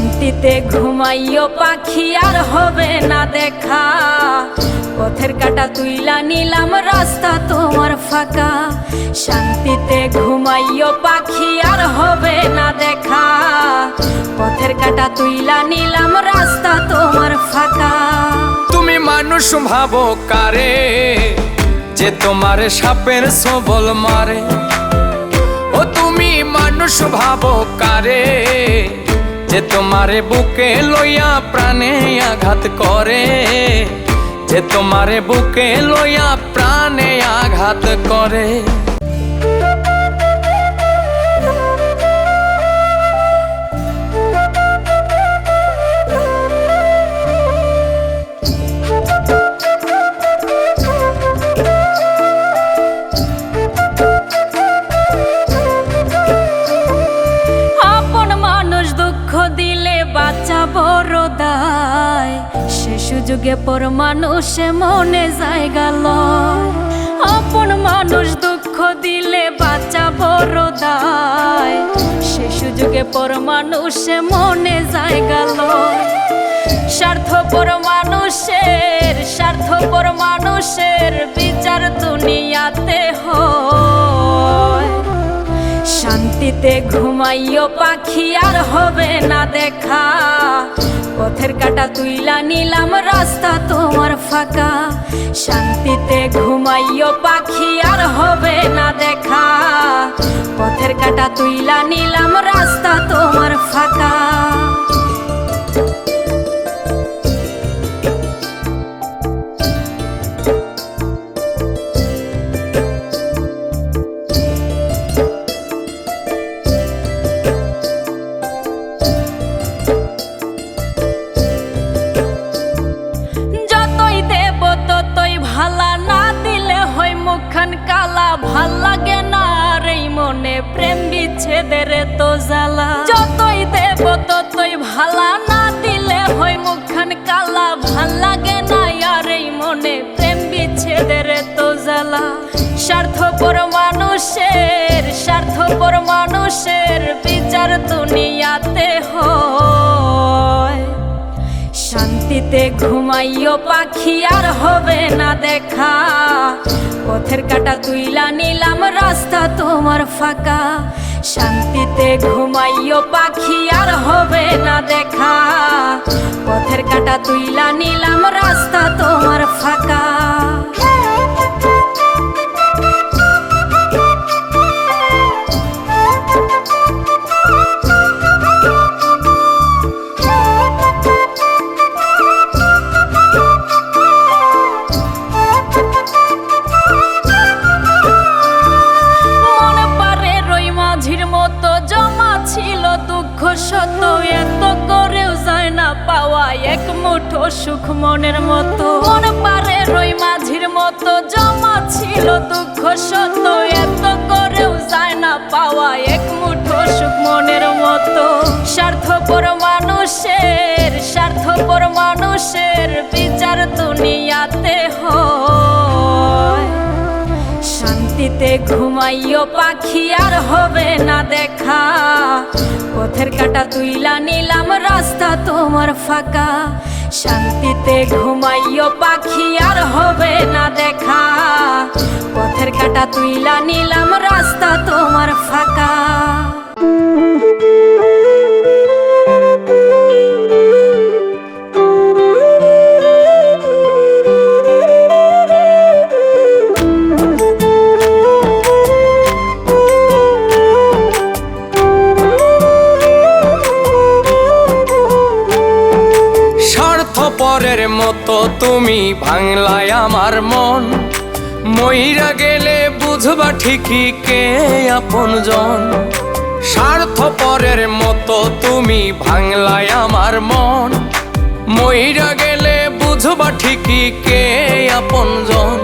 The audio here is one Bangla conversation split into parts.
শান্তিতে ঘুমাইও পাখি আর হবে না দেখা। পথের কাটা তুইলা নিলাম রাস্তা তোমার ফাঁকা। শান্তিতে ঘুমাইও পাখি আর হবে না দেখা। পথের কাটা তুইলা নিলাম রাস্তা তোমার ফাঁকা। তুমি মানুষ ভাবো কারে, যে তোমার সাপের সবল মারে। ও তুমি মানুষ ভাবো কারে, যে তোমারে বুকে লইয়া প্রাণে আঘাত করে। যে তোমারে বুকে লইয়া প্রাণে আঘাত করে। সে সুযোগে পর মানুষে মনে জায়গা লয়। আপন মানুষ দুঃখ দিলে বাঁচা বড় দায়। সে সুযোগে পর মানুষে মনে জায়গা লয়। স্বার্থপর মানুষের বিচার দুনিয়াতে হয়। শান্তিতে ঘুমাইও পাখি আর হবে না দেখা। পথের কাটা তুইলা নিলাম রাস্তা তোমার ফাঁকা। শান্তিতে ঘুমাইও পাখি আর হবে না দেখা। পথের কাটা তুইলা নিলাম রাস্তা তোমার ফাঁকা। কালা ভাল লাগে না রে মনে প্রেম বিচ্ছেদের তো জ্বালা। যতই দেব ততই ভালা না দিলে হয় মুখখান কালা। ভাল লাগে না আর এই মনে প্রেম বিচ্ছেদের তো জ্বালা। স্বার্থপর মানুষের বিচার দুনিয়াতে হয়। শান্তিতে ঘুমাইও পাখি আর হবে না দেখা। পথের কাটা তুইলা নিলাম রাস্তা তোমার ফাঁকা। শান্তিতে ঘুমাইও পাখি আর হবে না দেখা। পথের কাটা তুইলা নিলাম রাস্তা তোমার ফাঁকা। এত করেও যায় না পাওয়া এক মুঠো সুখ মনের মতো। মন পারে রই মাঝির মতো জমা ছিল দুঃখ সত্য। এত করেও যায় না পাওয়া এক মুঠো সুখ মনের মতো। স্বার্থপর মানুষের বিচার দুনিয়াতে হয়। শান্তিতে ঘুমাইও পাখি আর হবে না দেখা। পথের কাটা তুইলা নিলাম রাস্তা তোমার ফাঁকা। শান্তিতে ঘুমাইও পাখি আর হবে না দেখা। পথের কাটা তুইলা নিলাম রাস্তা তোমার ফাঁকা। পরের মতো তুমি ভাঙলাই আমার মন। মইরা গেলে বুঝবা ঠিকই কে আপনজন। স্বার্থপরের মতো তুমি ভাঙলাই আমার মন। মইরা গেলে বুঝবা ঠিকই কে আপনজন।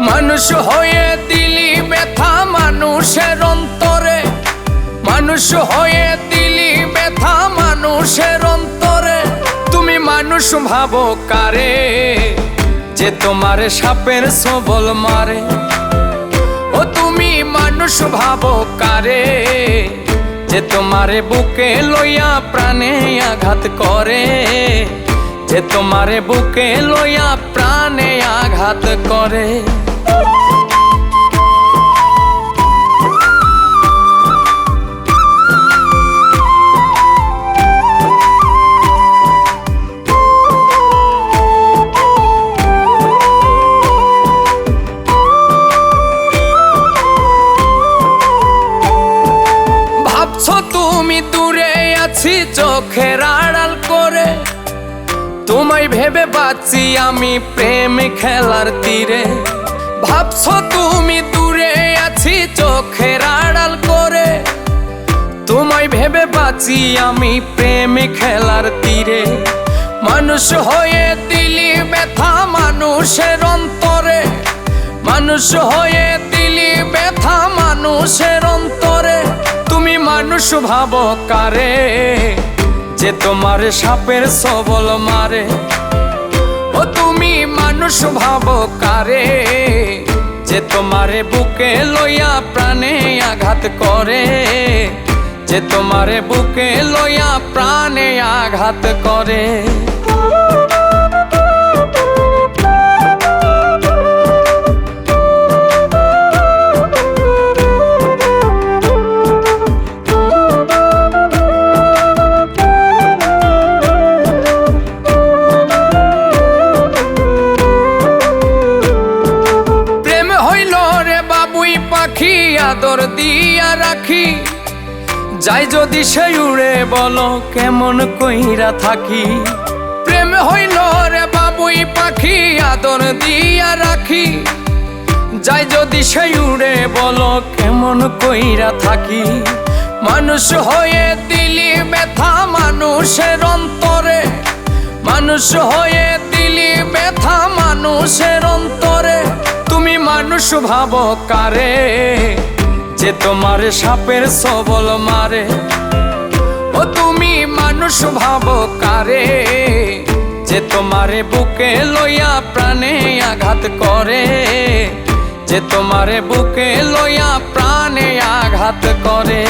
মানুষ হয়ে দিলি ব্যথা মানুষের অন্তরে। মানুষ হয়ে দিলি ব্যথা মানুষের অন্তরে। তুমি মানুষ ভাবো কারে, যে তোমার সাপের সবল মারে। ও তুমি মানুষ ভাবো কারে, যে তোমারে বুকে লইয়া প্রাণে আঘাত করে, যে তোমারে বুকে লইয়া প্রাণে আঘাত করে। ভাবছো তুমি দূরে আছি চোখের আড়াল করে, তোমায় ভেবে বাঁচি আমি প্রেম খেলার তীরে। ভাবছো তুমি দূরে আছি চোখের আড়াল করে, তোমায় ভেবে বাঁচি আমি প্রেম খেলার তীরে। মানুষ হয়ে দিলি ব্যথা মানুষের অন্তরে, মানুষ হয়ে দিলি ব্যথা মানুষের অন্তরে। তুমি মানুষ ভাবো কারে, যে তোমার সাপের সবল মারে। ও তুমি মানুষ ভাবো কারে, যে তোমারে বুকে লইয়া প্রাণে আঘাত করে, যে তোমারে বুকে লইয়া প্রাণে আঘাত করে। পাখি আদর দিয়া রাখি, যাই যদি সে উড়ে বলো কেমন কইরা থাকি। প্রেম হইল রে বাবুই পাখি আদর দিয়া রাখি, যাই যদি সে উড়ে বলো কেমন কইরা থাকি। মানুষ হয়ে দিলি ব্যথা মানুষের অন্তরে, মানুষ হয়ে দিলি ব্যথা মানুষের অন্তরে। তুমি মানুষ ভাবো কারে, যে তোমার সাপের সবল মারে। ও তুমি মানুষ ভাবো কারে, যে তোমারে বুকে লইয়া প্রাণে আঘাত করে, যে তোমারে বুকে লইয়া প্রাণে আঘাত করে।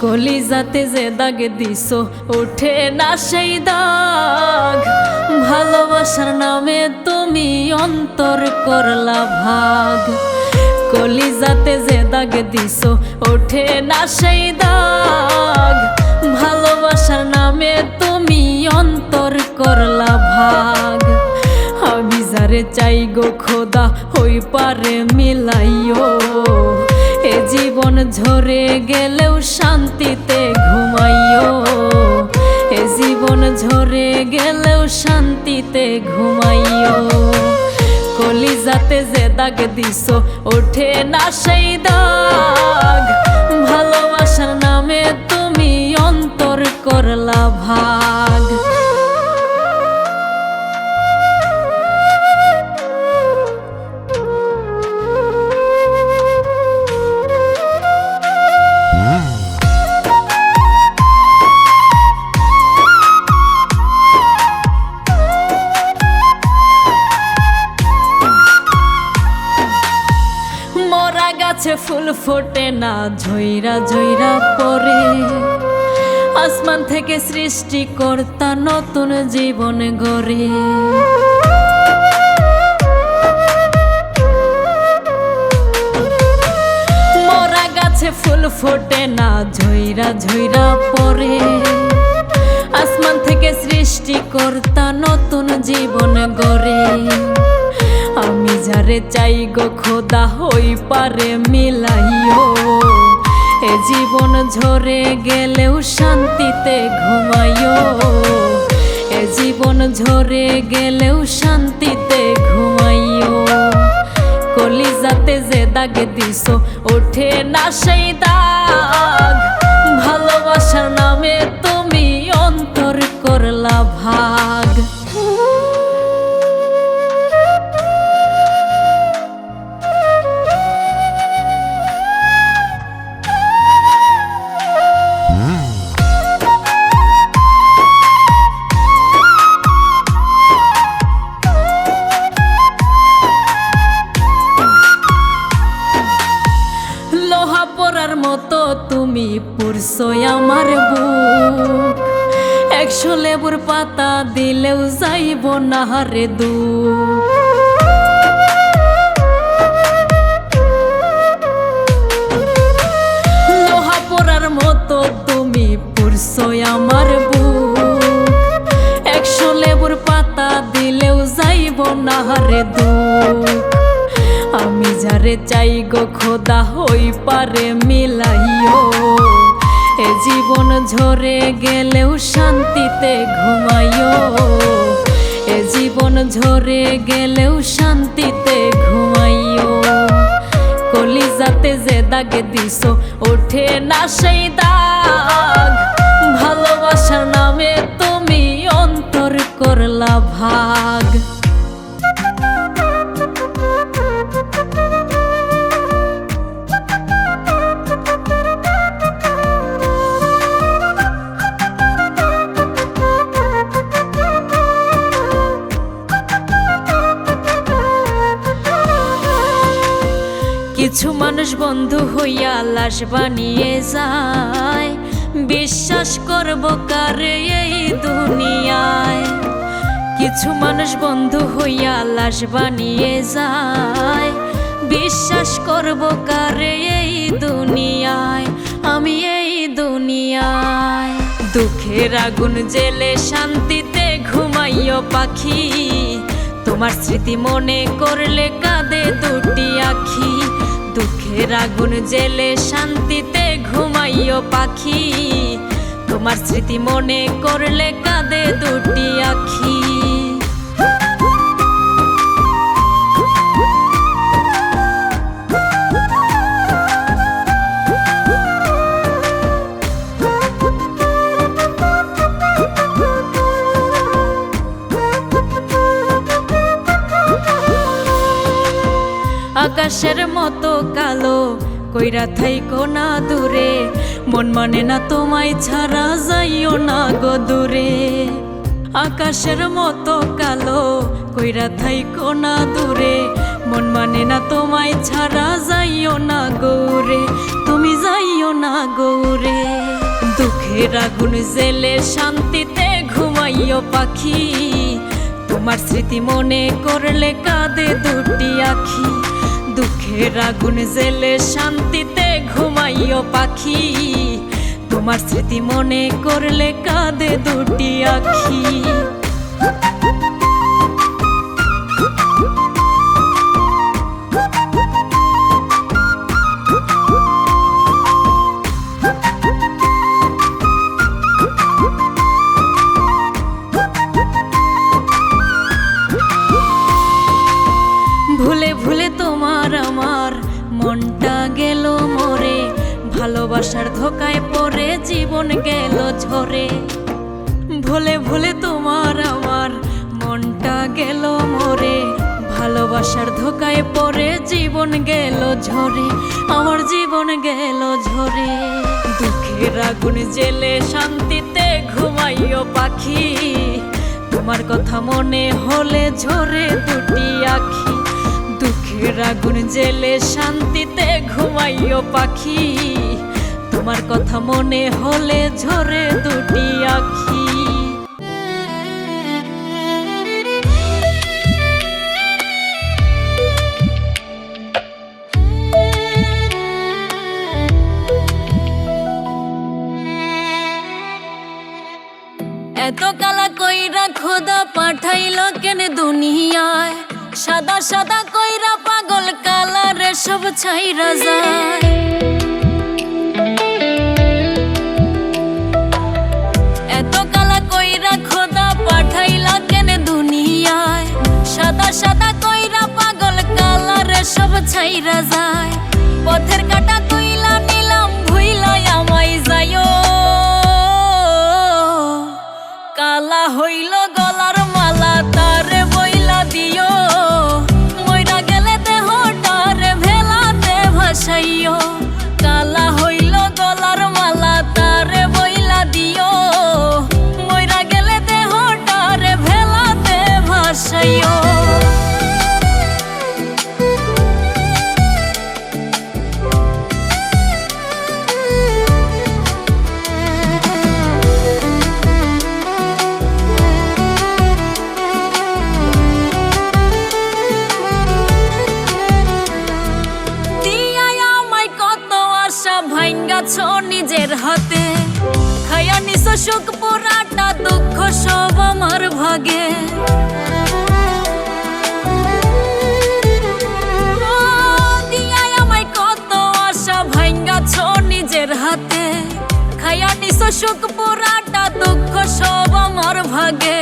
কলিজাতে যে দাগ দিছো ওঠে না সেই দাগ, ভালোবাসার নামে তুমি অন্তর করলা ভাগ। কলিজাতে যে দাগ দিছো ওঠে না সেই দাগ, ভালোবাসার নামে তুমি অন্তর করলা ভাগ। আমি যারে চাই গো খোদা হই পারে মিলাইও, এ জীবন ঝরে গেলেও শান্তিতে ঘুমাইও, এ জীবন ঝরে গেলেও শান্তিতে ঘুমাইও। কলিজাতে যে দাগ দিছো ওঠে না সেই দাগ, ভালোবাসার নামে তুমি অন্তর করলা ভাগ। গাছে ফুল ফোটে না ঝইরা ঝইরা পড়ে, আসমান থেকে সৃষ্টি কর্তা নতুন জীবন গড়ে। মরা গাছে ফুল ফোটে না ঝইরা ঝইরা পড়ে, আসমান থেকে সৃষ্টি কর্তা নতুন জীবন গড়ে। আমি যারে চাই গো খোদা হই পারে মিলাইও, এ জীবন ঝরে গেলেও শান্তিতে ঘুমাইও, এ জীবন ঝরে গেলেও শান্তিতে ঘুমাইও। কলিজাতে যে দাগ দিছো ওঠে না সেই দাগ, ভালোবাসার নামে তুমি অন্তর করলা ভাগ। পুরসই আমার বুক। 100 লেবুর পাতা দিলেও যাইব না রে দুঃখ। লোহা পোড়ার মতো তুমি পুরসই আমার বুক। 100 লেবুর পাতা দিলেও যাইব না রে দুঃখ। আমি যারে চাই গো খোদা হই পারে মিলাইও। এ জীবন ঝরে গেলেও শান্তিতে ঘুমাইও। এ জীবন ঝরে গেলেও শান্তিতে ঘুমাইও। কলিজাতে যে দাগে দিছো ওঠে না সেই দাগ। ভালোবাসার নামে তুমি অন্তর করলা ভাগ। কিছু মানুষ বন্ধু হইয়া লাশ বানিয়ে যায়। বিশ্বাস করব কারে এই দুনিয়ায়। কিছু মানুষ বন্ধু হইয়া লাশ বানিয়ে যায়। বিশ্বাস করব কারে এই দুনিয়ায়। আমি এই দুনিয়ায় দুঃখের আগুন জেলে শান্তিতে ঘুমাইও পাখি। তোমার স্মৃতি মনে করলে কাঁদে দুটি আখি। দুঃখের আগুন জেলে শান্তিতে ঘুমাইও পাখি। তোমার স্মৃতি মনে করলে কাঁদে দুটি আখি। আকাশের মতো কালো কইরা থাইকো না দূরে। মন মানে না তোমায় ছাড়া যাইও না গো দূরে। আকাশের মতো কালো কইরা থাইকো না দূরে। মন মানে না তোমায় ছাড়া যাইও না গৌরে। তুমি যাইও না গৌরে। দুঃখের আগুন জেলে শান্তিতে ঘুমাইও পাখি। তোমার স্মৃতি মনে করলে কাঁদে দুটি আখি। দুঃখের আগুন জেলে শান্তিতে ঘুমাইও পাখি। তোমার স্মৃতি মনে করলে কাঁদে দুটি আখি। ভুলে ভুলে তোমার আমার মনটা গেল মরে। ভালোবাসার ধোকায় পড়ে জীবন গেল ঝরে। ভুলে ভুলে তোমার আমার মনটা গেল মরে। ভালোবাসার ধোকায় পড়ে জীবন গেল ঝরে। আমার জীবন গেল ঝরে। দুঃখের আগুন জেলে শান্তিতে ঘুমাইও পাখি। তোমার কথা মনে হলে ঝরে দুটি আখি। দুঃখের আগুন জেলে শান্তিতে ঘুমাইও পাখি। তোমার কথা মনে হলে ঝরে দুটি আখি। এত কালা কইরা খোদা পাঠাইল কেন দুনিয়ায়। সাদা সাদা কইরা পাগল কালারে সব ছাইরা যায়। এত কালা কইরা খোদা পাঠাইল কেন দুনিয়ায়। সাদা সাদা কইরা পাগল কালারে সব ছাইরা যায়। পথের কাটা কইলা নিলাম ভুইলা আমায় যাইও। কালা হইল গলার মালা তারে বইলা দিও। মইরা গেলে দেহটারে ভেলাতে ভাসাইও। কালা হইল গলার মালা তারে বইলা দিও। মইরা গেলে দেহটারে ভেলাতে ভাসাইও। সুখ পোড়াটা দুঃখ সব আমার ভাগে। দিয়াই আমায় কত আশা ভাঙ্গাছ নিজের হাতে, খাইয়া নিছ সুখ পোড়াটা দুঃখ সব আমার ভাগে।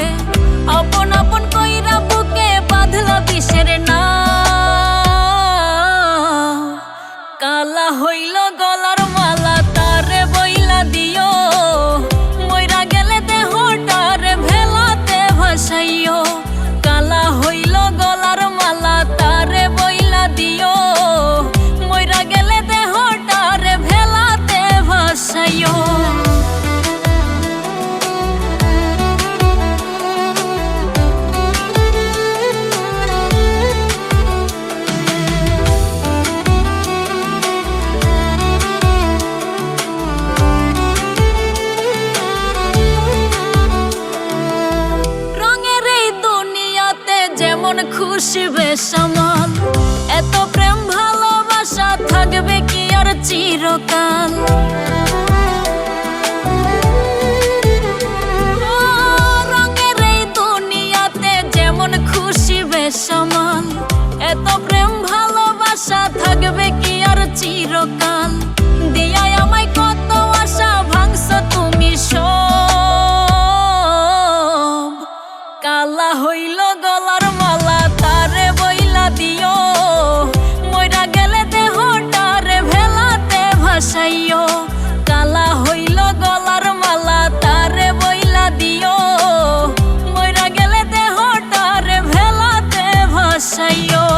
আপন আপন কইরা বুকে বাঁধলা বিষের না, কালা হইল গলার মালা তারে বইলা দিও, মইরা গেলে দেহটারে ভেলাতে ভাসাইও। কালা হইল গলার মালা তারে বইলা দিও, মইরা গেলে দেহটারে ভেলাতে ভাসাইও। খুশি বেসামাল এত প্রেম ভালোবাসা থাকবে কি আর চিরকাল। রঙের এই দুনিয়াতে যেমন খুশি বেসামাল, এত প্রেম ভালোবাসা থাকবে কি আর চিরকাল। দিয়াই আমায় কত আশা ভাঙছ তুমি সব, কালা হইল গলার মালা তারে বইলা দিও, মইরা গেলে দেহটারে ভেলাতে ভাসাইও। কালা হইল গলার মালা তারে বইলা দিও, মইরা গেলে দেহটারে ভেলাতে ভাসাইও।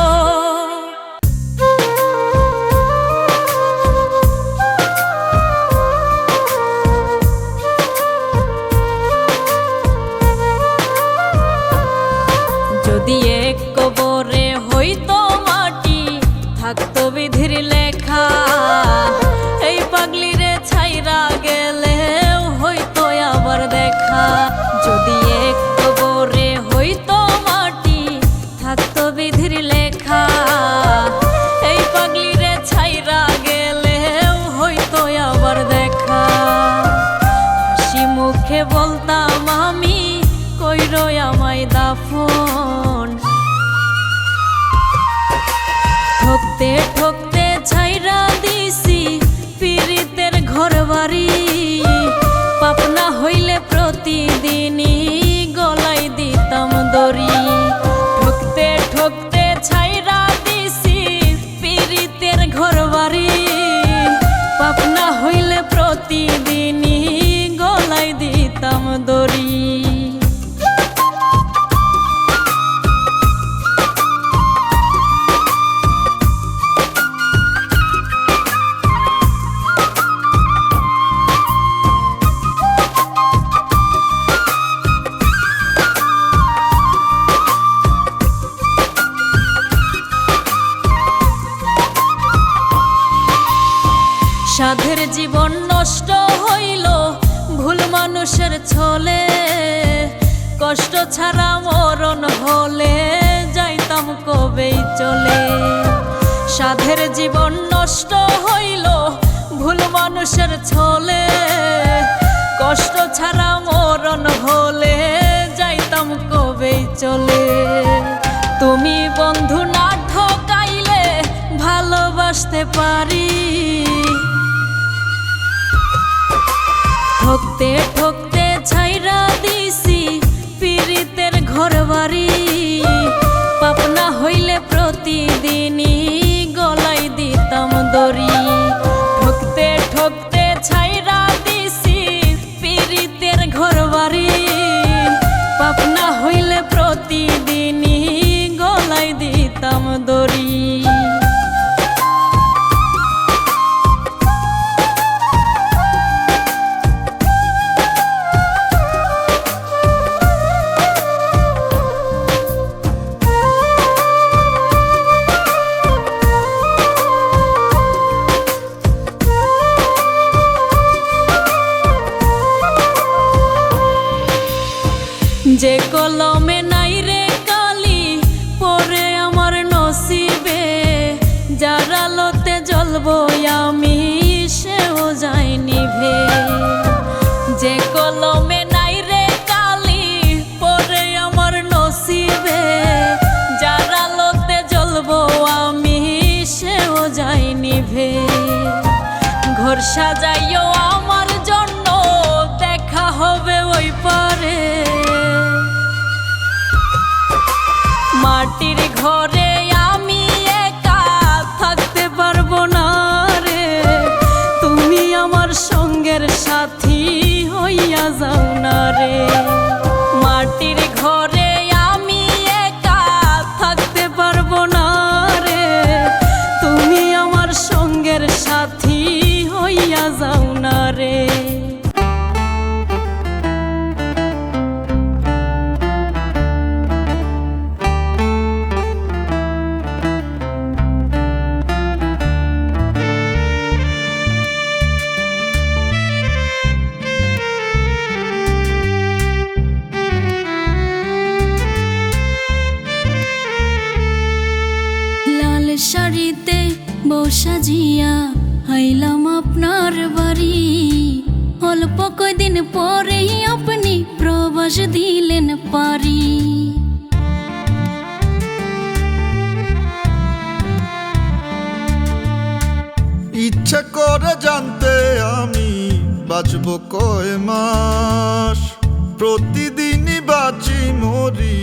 যদি এক কবরে হইতো মাটি থাকতো বিধির লেখা, এই পাগলিরে ছাইরা গেলে হইতো আবার দেখা। যদি এক কবরে হইতো মাটি থাকতো বিধির লেখা, এই পাগলিরে ছাইরা গেলে হইতো আবার দেখা। হাসি মুখে বলতাম আমি কইরো আমায় দাফন, ঠকতে ঠকতে ছাইরা দিছি পীড়িতের ঘর বাড়ি। পাপনা হইলে প্রতিদিনই গলায় দিতাম দড়ি, ঠকতে ঠকতে ছাইরা দিছি পীড়িতের ঘর বাড়ি। পাপনা হইলে প্রতিদিনই গলায় দিতাম দড়ি। সাধের জীবন নষ্ট হইল ভুল মানুষের ছলে, কষ্ট ছাড়া মরণ হলে যাইতাম কবেই চলে। সাধের জীবন নষ্ট হইল ভুল মানুষের ছলে, কষ্ট ছাড়া মরণ হলে যাইতাম কবেই চলে। তুমি বন্ধু না ঠকাইলে ভালোবাসতে পারি, ঠকতে ঠকতে ছাইরা দিছি পীড়িতের ঘর বাড়ি। পাপনা হইলে প্রতিদিনই গলায় দিতাম দড়ি, ঠকতে ঠকতে ছাইরা দিছি পীড়িতের ঘর বাড়ি। পাপনা হইলে প্রতিদিনই গলায় দিতাম দড়ি। যে কলমে নাই রে কালি পরে আমার নসিবে, যার আলোতে জ্বলবো আমি সেও যায় নিভে। যে কলমে নাই রে কালি পরে আমার নসিবে, যার আলোতে জ্বলবো আমি সেও যাই নিভে। ঘর সাজাইও আমার জন্য, দেখা হবে ওই পারে। মাটির ঘরে আমি একা থাকতে পারবো না রে, তুমি আমার সঙ্গের সাথী হইয়া যাও না রে। মাটির ঘরে আমি একা থাকতে পারবো না রে, তুমি আমার সঙ্গের সাথী হইয়া যাও না রে। শাড়িতে বউ সাজিয়া আইলাম আপনার বাড়ি, অল্প কয়দিন পরেই আপনি প্রবাস দিলেন পারি। ইচ্ছা করে জানতে আমি বাঁচব কয় মাস, প্রতিদিনই বাঁচি মরি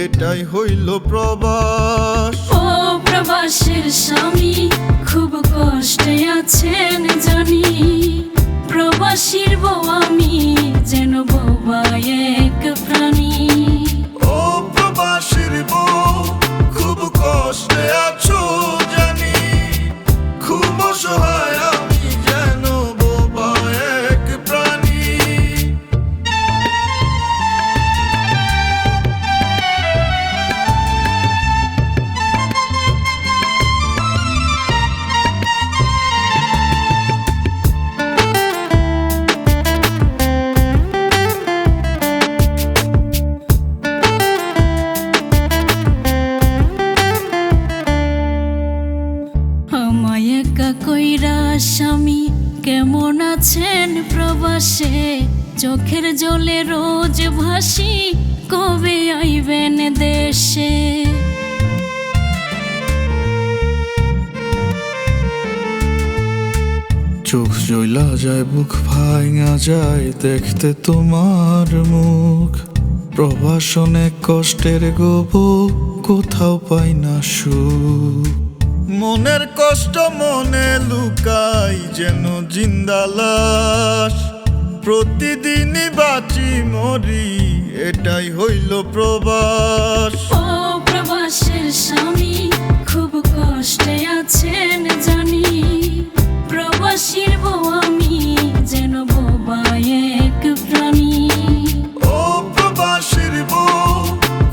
এটাই হইল প্রবাস। ও প্রবাসের স্বামী খুব কষ্টে আছেন জানি, প্রবাসীর বউ আমি যেন বোবা এক প্রাণী। ও প্রবাসীর বউ খুব কষ্টে আছো জানি, খুব অসহায় আমি যেন বোবা এক প্রাণী। আমায় একা কইরা স্বামী কেমন আছেন প্রবাসে, চোখের জলে রোজ ভাসি কবে আইবেন দেশে। চোখ জ্বলা যায় বুক ভাঙা যায় দেখতে তোমার মুখ, প্রবাসনে কষ্টের গোব কোথাও পাই না সুখ। মনের কষ্ট মনে লুকাই যেন জিন্দা লাশ, প্রতিদিনই বাঁচি মরি এটাই হইল প্রবাস। ও প্রবাসের স্বামী খুব কষ্টে আছেন জানি, প্রবাসীর বউ আমি যেন বোবা এক প্রাণী। ও প্রবাসীর বউ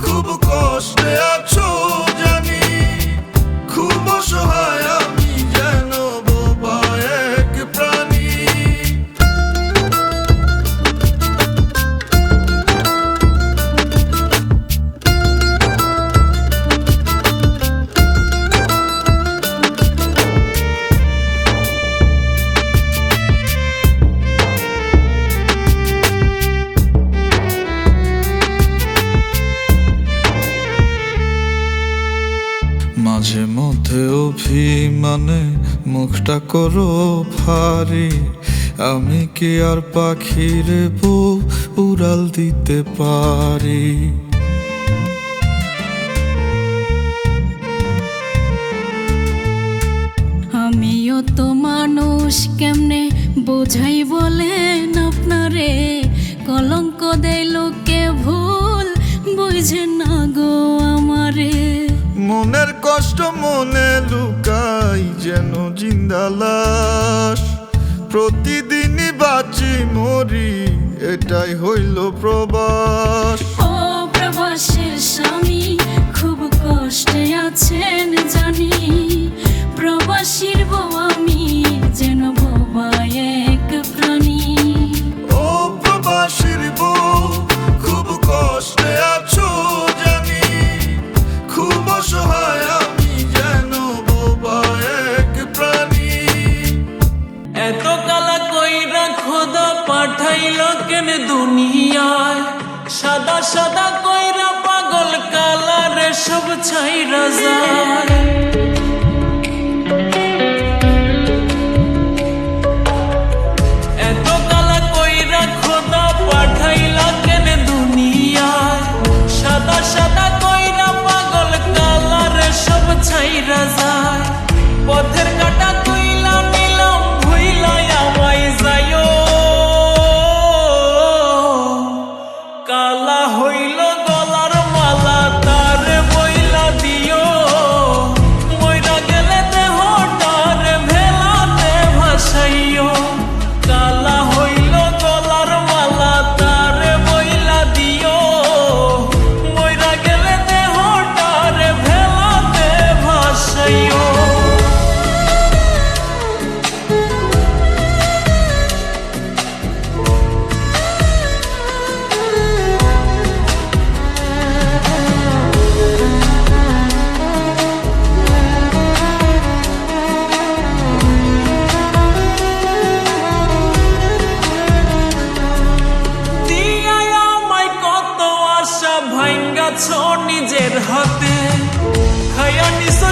খুব কষ্টে আছো জানি, খুব অসহায় আমি যেন বোবা এক প্রাণী। মাঝে মধ্যে অভিমানে মুখটা করো ভারী, আমি কি আর পাখির বউ উড়াল দিতে পারি। আমিও তো মানুষ কেমনে বোঝাই বলেন আপনারে, কলঙ্ক দেয় লোকে ভুল বুঝে না গো আমারে। মনের কষ্ট মনে লুকাই যেন জিন্দা লাশ, প্রতিদিনই বাঁচি মরি এটাই হইল প্রবাস। ও প্রবাসের স্বামী খুব কষ্টে আছেন জানি, প্রবাসীর বউ আমি যেন বোবা এক প্রাণী। ও প্রবাসীর বউ খুব কষ্টে আছো জানি, খুব অসহায় আমি যেন বোবা এক প্রাণী। এত কালা কইরা খোদা পাঠাইল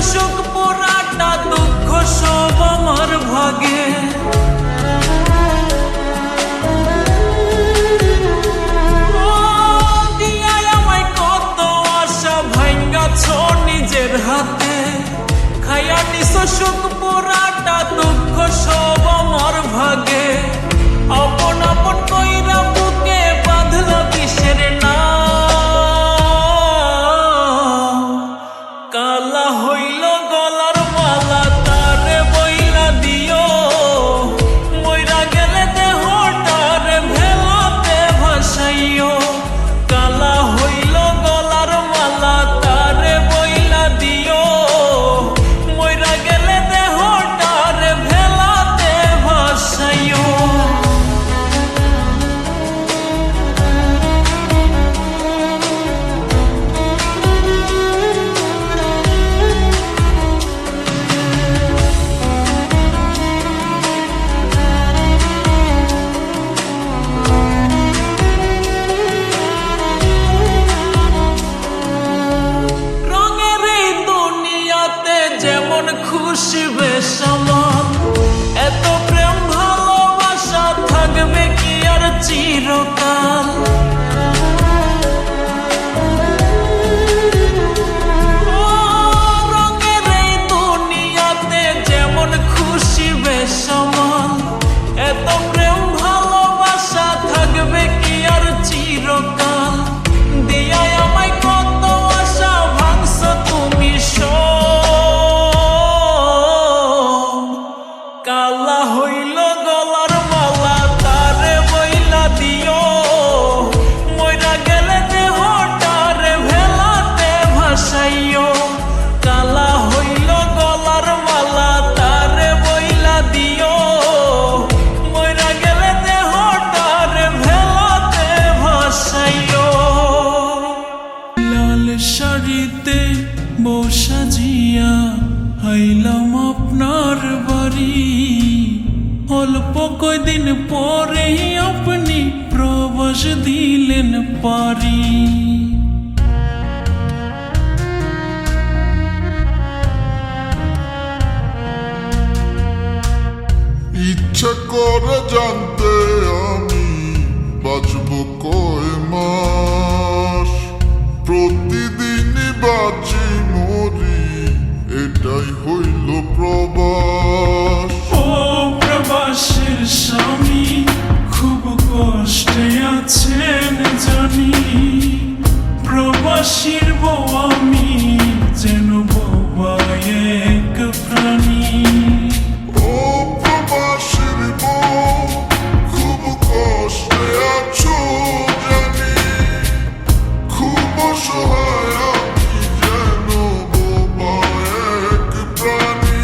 সুখ পোড়াটা দুঃখ সব আমার ভাগে দিয়াই আমায় কত আশা ভাঙ্গাছ নিজের হাতে খাইয়া নিস সুখ পোড়াটা দুঃখ সব আমার ভাগে আপন আপন কইরা বুকে বাঁধলা বিষের না কালা হইল গলার মালা তারে বইলা দিও মইরা গেলে দেহটারে ভেলাতে ভাসাইও কালা হইল গলার মালা তারে বইলা দিও মইরা গেলে দেহটারে ভেলাতে ভাসাইও রঙের এই দুনিয়াতে যেমন খুশি বেসামাল এত প্রেম ভালোবাসা থাকবে কি আর চিরকাল ও, রঙের এই দুনিয়াতে যেমন খুশি বেসামাল এত প্রেম ভালোবাসা থাকবে কি আর চিরকাল দিয়াই আমায় কত আশা ভাঙছ তুমি সব কালা হইল গলার মালা তারে বইলা দিও মইরা গেলে দেহটারে ভেলাতে ভাসাইও কালা হইল গলার মালা তারে বইলা দিও মইরা গেলে দেহটারে ভেলাতে ভাসাইও লাল শাড়িতে বউ সাজিয়া আইলাম আপনার বাড়ি অল্প কয়দিন পরেই আপনি প্রবাস দিলেন পারি ইচ্ছা করে জানতে আমি বাঁচব কয় মাস প্রতিদিনই বাঁচি মরি এটাই হইল প্রবাস ও প্রবাসের স্বামী খুব কষ্টে আছেন জানি প্রবাসীর বউ আমি যেন বাবা এক প্রাণী ও প্রবাসীর বউ খুব কষ্টে আছো জানি খুব অসহায় আমি যেন বাবা এক প্রাণী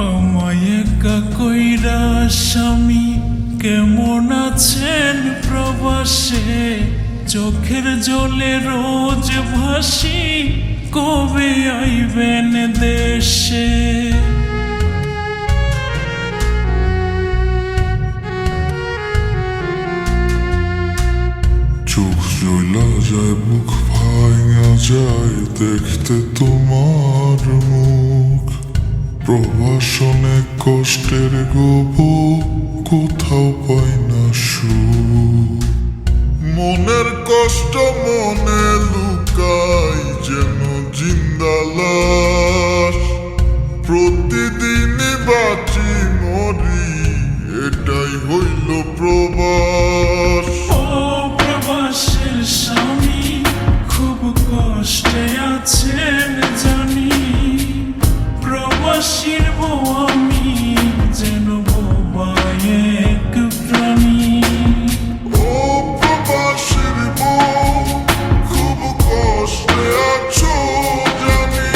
আমায় একা কইরা স্বামী কেমন আছেন প্রবাসে চোখের জলে রোজ ভাসি কবে আইবেন দেশে চোখ জ্বলা যায় বুক ভাঙা যায় দেখতে তোমার মুখ প্রবাসনে কষ্টের গোব কোথাও পাই না সুখ মনের কষ্ট মনে লুকাই যেন জিন্দা লাশ প্রতিদিনই বাঁচি মরি এটাই হইল প্রবাস ও প্রবাসের স্বামী খুব কষ্টে আছেন জানি প্রবাসীর বউ আমি যেন বাবা এক প্রাণী ও প্রবাসীর বউ খুব কষ্টে আছো জানি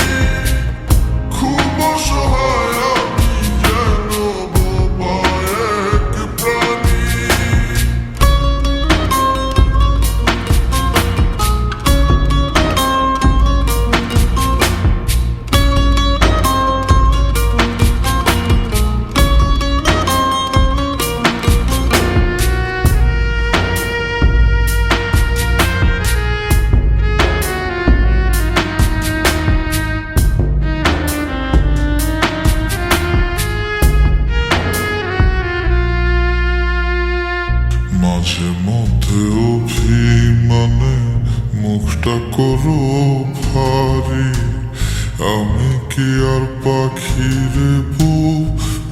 কে আর পাখিরে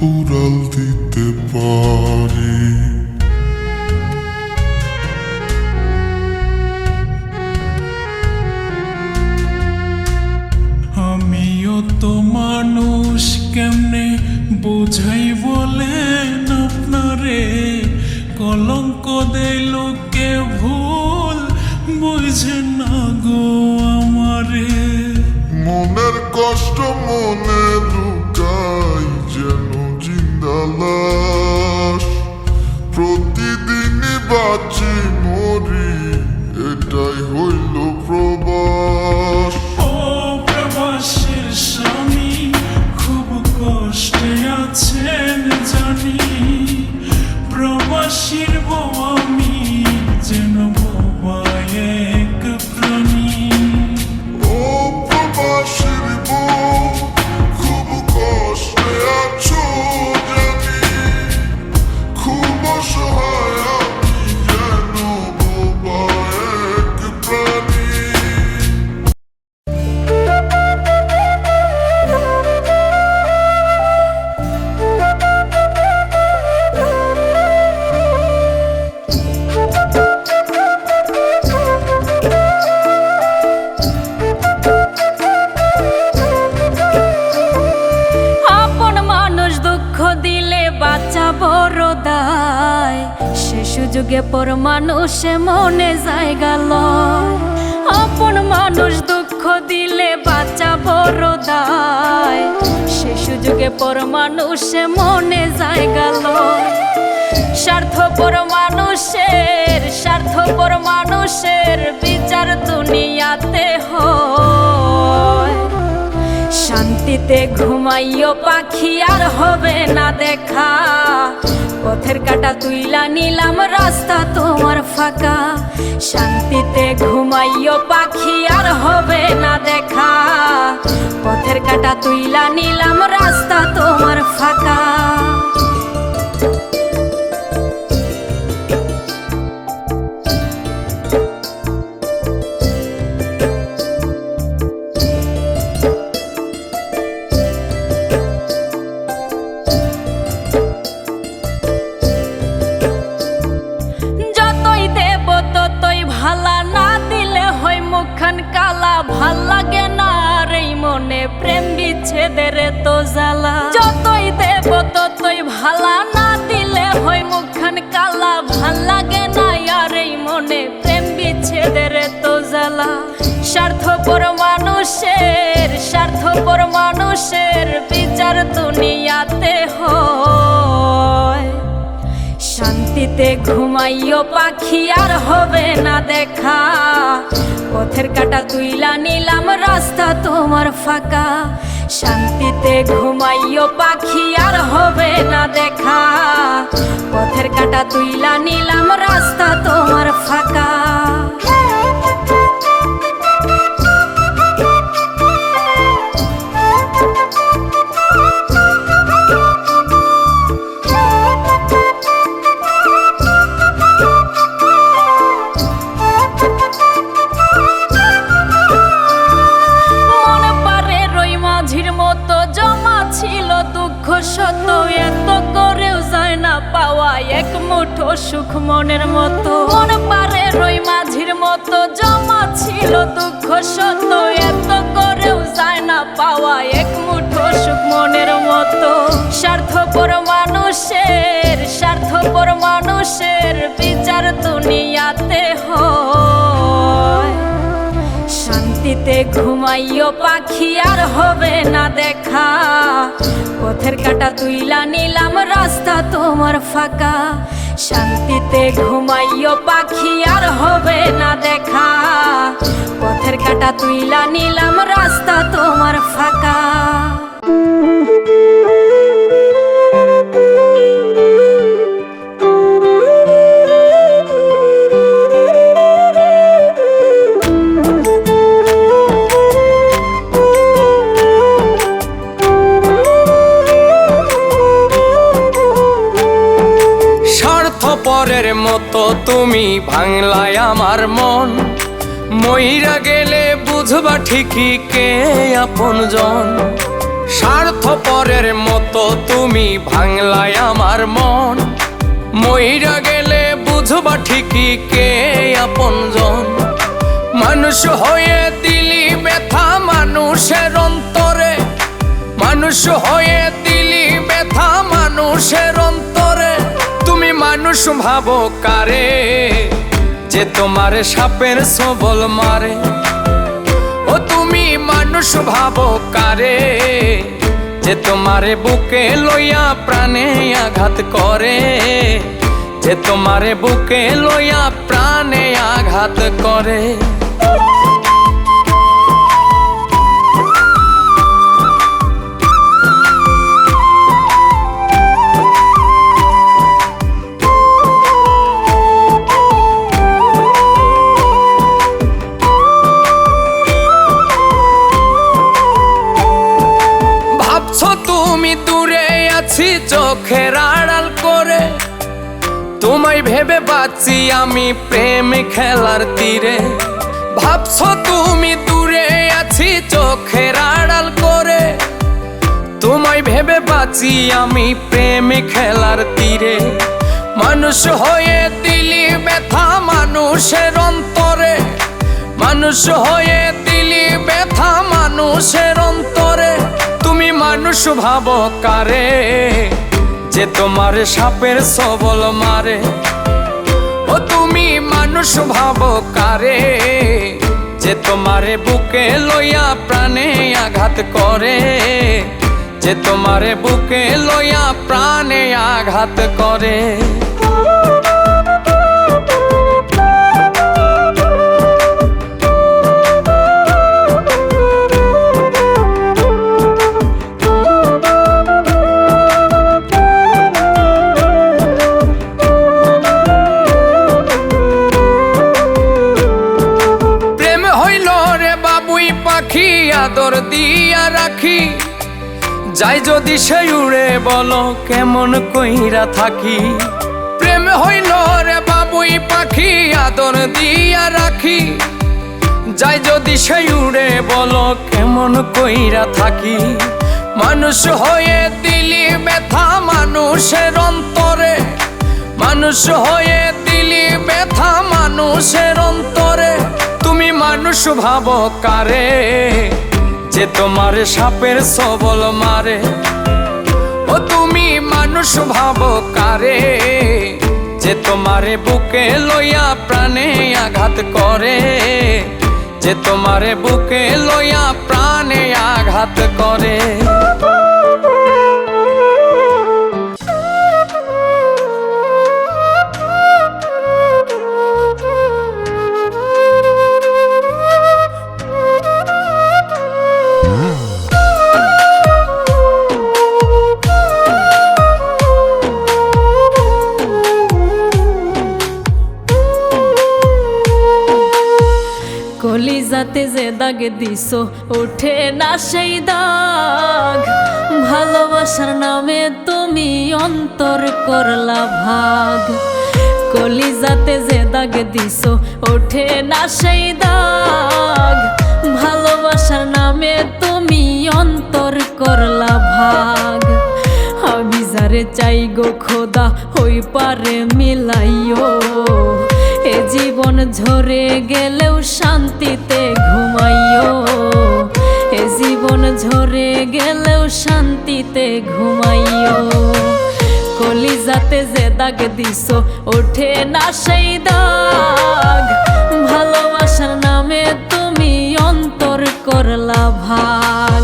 উড়াল দিতে পারি? আমিও তো মানুষ, কেমনে বোঝাই বলেন আপনারে? কলঙ্ক দেয় লোকে ভুল, বুঝেন না গো আমারে। মনের কষ্ট মনে লুকাই যেন জিন্দা লাশ। প্রতিদিনই বাঁচি মরি, এটাই হইল প্রবাস। ও প্রবাসের স্বামী, খুব কষ্টে আছেন জানি। প্রবাসীর বউ আমি, যেন বোবা এক প্রাণী। ও প্রবাসীর বউ, খুব কষ্টে আছো জানি। খুব অসহায় আমি, যেন বোবা এক প্রাণী। আপন মানুষ দুঃখ দিলে বাঁচা বড় দায়, সে সুযোগে পর মানুষে মনে জায়গা লয়। আপন মানুষ দুঃখ দিলে বাঁচা বড় দায়, সে সুযোগে পর মানুষে মনে জায়গা লয়। স্বার্থপর মানুষের বিচার দুনিয়াতে হয়। শান্তিতে ঘুমাইও পাখি আর হবে না দেখা, পথের কাটা তুইলা নিলাম রাস্তা তোমার ফাঁকা। শান্তিতে ঘুমাইও পাখি আর হবে না দেখা, পথের কাটা তুইলা নিলাম রাস্তা তোমার ফাঁকা। ভালা না দিলে হয় মুখখান কালা, ভাল লাগে না আর এই মনে প্রেম বিচ্ছেদের তো জ্বালা। যতই দেব ততই ভালা না দিলে হয় মুখখান কালা, ভাল লাগে না আর এই মনে প্রেম বিচ্ছেদের তো জ্বালা। স্বার্থপর মানুষের বিচার দুনিয়াতে হয়। শান্তিতে ঘুমাইও পাখি আর হবে না দেখা, পথের কাটা তুইলা নিলাম রাস্তা তোমার ফাঁকা। শান্তিতে ঘুমাইও পাখি আর হবে না দেখা, পথের কাটা তুইলা নিলাম রাস্তা তোমার ফাঁকা। শত এত করেও যায় না পাওয়া এক মুঠো সুখ মনের মতো। মন পারে রই মাঝির মতো জমা ছিল দুঃখ শত, এত করেও যায় না পাওয়া এক মুঠো সুখ মনের মতো। স্বার্থপর মানুষের বিচার দুনিয়াতে হয়। শান্তিতে ঘুমাইও পাখি আর হবে না দেখা, পথের কাটা তুইলা নিলাম রাস্তা তোমার ফাঁকা। শান্তিতে ঘুমাইও পাখি আর হবে না দেখা, পথের কাটা তুইলা নিলাম রাস্তা তোমার ফাঁকা। পরের মতো তুমি ভাঙলায় আমার মন, মইরা গেলে বুঝবা ঠিকই কে আপনজন। পরের মতো তুমি ভাঙলাই আমার মন। মইরা গেলে বুঝবা ঠিকই কে আপনজন। মানুষ হয়ে দিলি ব্যথা মানুষের অন্তরে, মানুষ হয়ে দিলি ব্যথা মানুষের অন্তরে। তুমি মানুষ ভাবো কারে, যে তোমারে সাপের সবল মারে। ও তুমি মানুষ ভাবো কারে, যে তোমারে বুকে লইয়া প্রাণে আঘাত করে। যে তোমারে বুকে লইয়া প্রাণে আঘাত করে। ভাবছো তুমি দূরে আছি চোখের আড়াল করে, তোমায় ভেবে বাঁচি আমি প্রেম খেলার তীরে। ভাবছো তুমি দূরে আছি চোখের আড়াল করে, তোমায় ভেবে বাঁচি আমি প্রেম খেলার তীরে। মানুষ হয়ে দিলি ব্যথা মানুষের অন্তরে, মানুষ হয়ে দিলি ব্যথা মানুষের অন্তরে। তুমি মানুষ ভাবো কারে, যে তোমার সাপের সবল মারে। ও তুমি মানুষ ভাবো কারে, যে তোমারে বুকে লইয়া প্রাণে আঘাত করে। যে তোমারে বুকে লইয়া প্রাণে আঘাত করে। পাখি আদর দিয়া রাখি, যাই যদি সে উড়ে বলো কেমন কইরা থাকি। প্রেম হইল রে বাবুই পাখি আদর দিয়া রাখি, যাই যদি সে উড়ে বলো কেমন কইরা থাকি। মানুষ হয়ে দিলি ব্যথা মানুষের অন্তরে, মানুষ হয়ে দিলি ব্যথা মানুষের অন্তরে। তুমি মানুষ ভাবো কারে, যে তোমার সাপের সবল মারে। ও তুমি মানুষ ভাবো কারে, যে তোমারে বুকে লইয়া প্রাণে আঘাত করে। যে তোমারে বুকে লইয়া প্রাণে আঘাত করে। কলিজাতে যে দাগ দিছো ওঠে না সেই দাগ। ভালোবাসার নামে তুমি অন্তর করলা ভাগ। কলিজাতে যে দাগ দিছো ওঠে না সেই দাগ। ভালোবাসার নামে তুমি অন্তর করলা ভাগ। আমি যারে চাই গো খোদা হই পারে মিলাইও। এ জীবন ঝরে গেলেও শান্তিতে ঘুমাইও। এ জীবন ঝরে গেলেও শান্তিতে ঘুমাইও। কলিজাতে যে দাগ দিছো ওঠে না সেই দাগ। ভালোবাসার নামে তুমি অন্তর করলা ভাগ।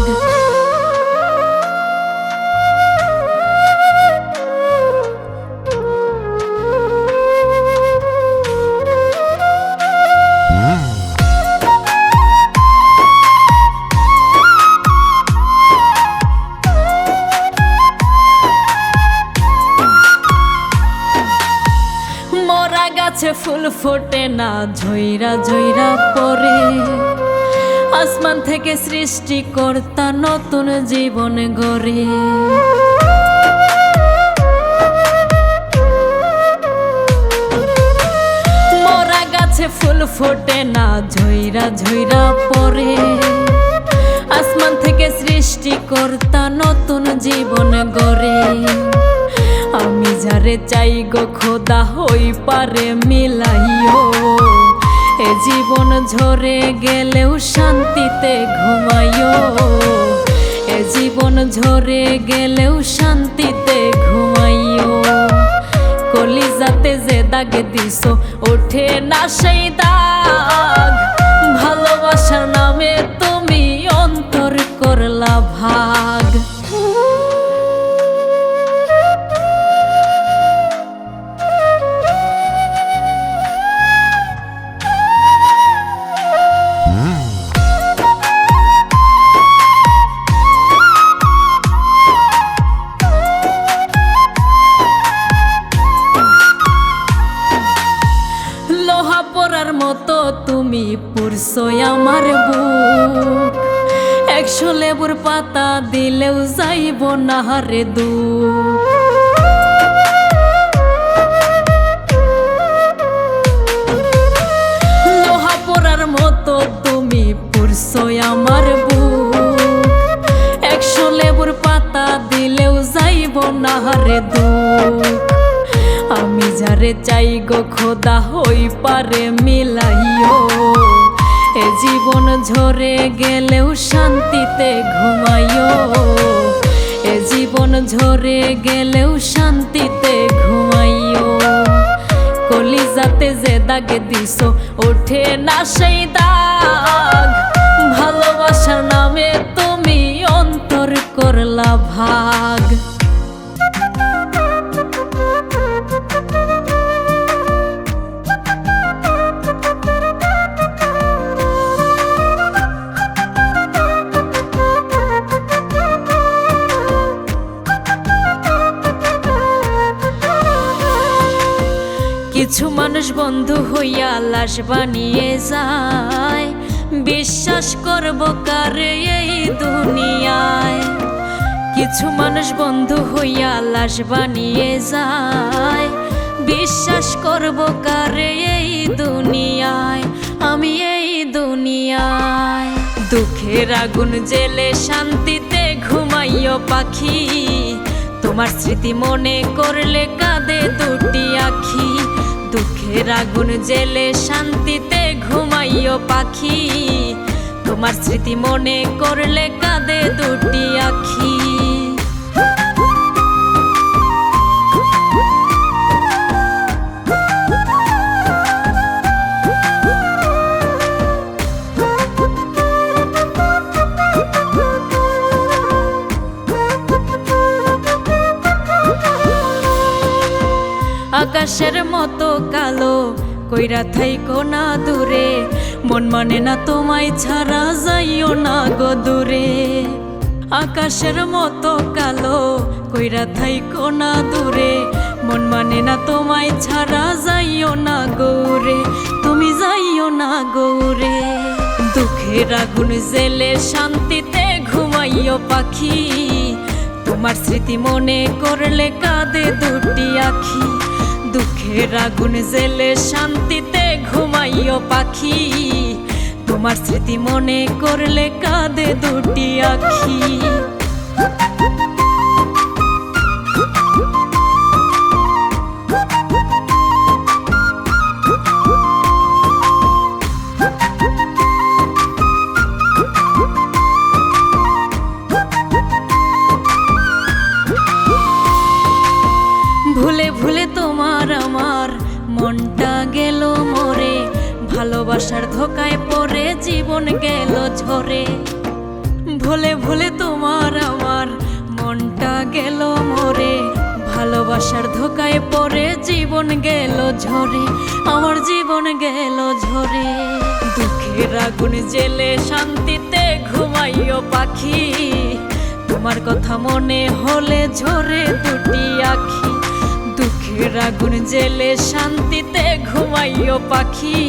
গাছে ফুল ফোটে না ঝইরা ঝইরা পড়ে। আসমান থেকে সৃষ্টিকর্তা নতুন জীবন গড়ে। মরা গাছে ফুল ফোটে না ঝইরা ঝইরা পড়ে। আসমান থেকে থাকে সৃষ্টিকর্তা নতুন জীবন গড়ে। আমি যারে চাই গো খোদা হই পারে মিলাইও, এ জীবন ঝরে গেলেও শান্তিতে ঘুমাইও, এ জীবন ঝরে গেলেও শান্তিতে ঘুমাইও। কলিজাতে যে দাগ দিছো ওঠে না সেই দাগ, ভালোবাসার নামে তুমি অন্তর করলা ভাগ। লোহা পড়ার মতো তুমি পুরছো আমার বুক, 100 লেবুর পাতা দিলেও যাইব না রে দুঃখ। লোহা পড়ার মতো তুমি পুরছো আমার বুক, 100 লেবুর পাতা দিলেও যাইব না রে দুঃখ। আমি যারে চাই গো খোদা হই পারে মিলাইও, এ জীবন ঝরে গেলেও শান্তিতে ঘুমাইও, এ জীবন ঝরে গেলেও শান্তিতে ঘুমাইও। কলিজাতে যে দাগ দিছো ওঠে না সেই দাগ, ভালোবাসার নামে তুমি অন্তর করলা ভাগ। কিছু মানুষ বন্ধু হইয়া লাশ বানিয়ে যায়, বিশ্বাস করব কারে এই দুনিয়ায়। কিছু মানুষ বন্ধু হইয়া লাশ বানিয়ে যায়, বিশ্বাস করব কারে এই দুনিয়ায়, আমি এই দুনিয়ায়। দুঃখের আগুন জেলে শান্তিতে ঘুমাইও পাখি, তোমার স্মৃতি মনে করলে কাঁদে দুটি আখি। দুঃখের আগুন জেলে শান্তিতে ঘুমাইও পাখি, তোমার স্মৃতি মনে করলে কাঁদে দুটি আখি। আকাশের মতো কালো কইরা থাইকো না দূরে, মন মানে না তোমায় ছাড়া যাইও না গো দূরে। আকাশের মতো কালো কইরা থাইকো না দূরে, মন মানে না তোমায় ছাড়া যাইও না গৌরে, তুমি যাইও না গৌরে। দুঃখের আগুন জেলে শান্তিতে ঘুমাইও পাখি, তোমার স্মৃতি মনে করলে কাঁদে দুটি আখি। দুঃখের আগুন জেলে শান্তিতে ঘুমাইও পাখি, তোমার স্মৃতি মনে করলে কাঁদে দুটি আখি। ভুলে ভুলে তোমার আমার মনটা গেল মরে, ভালোবাসার ধোকায় পড়ে জীবন গেল ঝরে। ভুলে ভুলে তোমার আমার মনটা গেল মরে, ভালোবাসার ধোকায় পড়ে জীবন গেল ঝরে, আমার জীবন গেল ঝরে। দুঃখের আগুন জেলে শান্তিতে ঘুমাইও পাখি, তোমার কথা মনে হলে ঝরে দুটি আখি। দুঃখের আগুন জেলে শান্তিতে ঘুমাইও পাখি,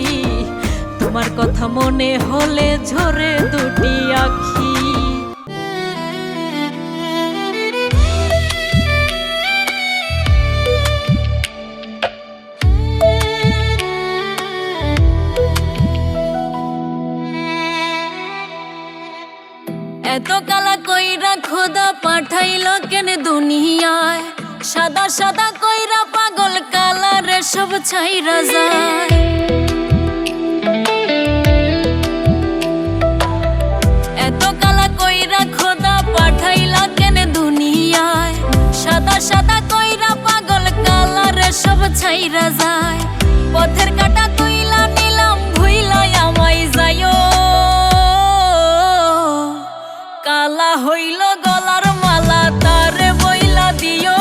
তোমার কথা মনে হলে ঝরে দুটি আখি। এত কাল পাঠাইলো কেন দুনিয়ায়, সাদা সাদা কইরা পাগল কালারে সব ছাইরা যায়। এত কালা কইরা খোদা পাঠাইলা কেন দুনিয়ায়, সাদা সাদা কইরা পাগল কালারে সব ছাইরা যায়। পথের কাটা তুইলা নিলাম ভুইলা আমায় যাইও, কালা হইল গলার মালা তারে বইলা দিও,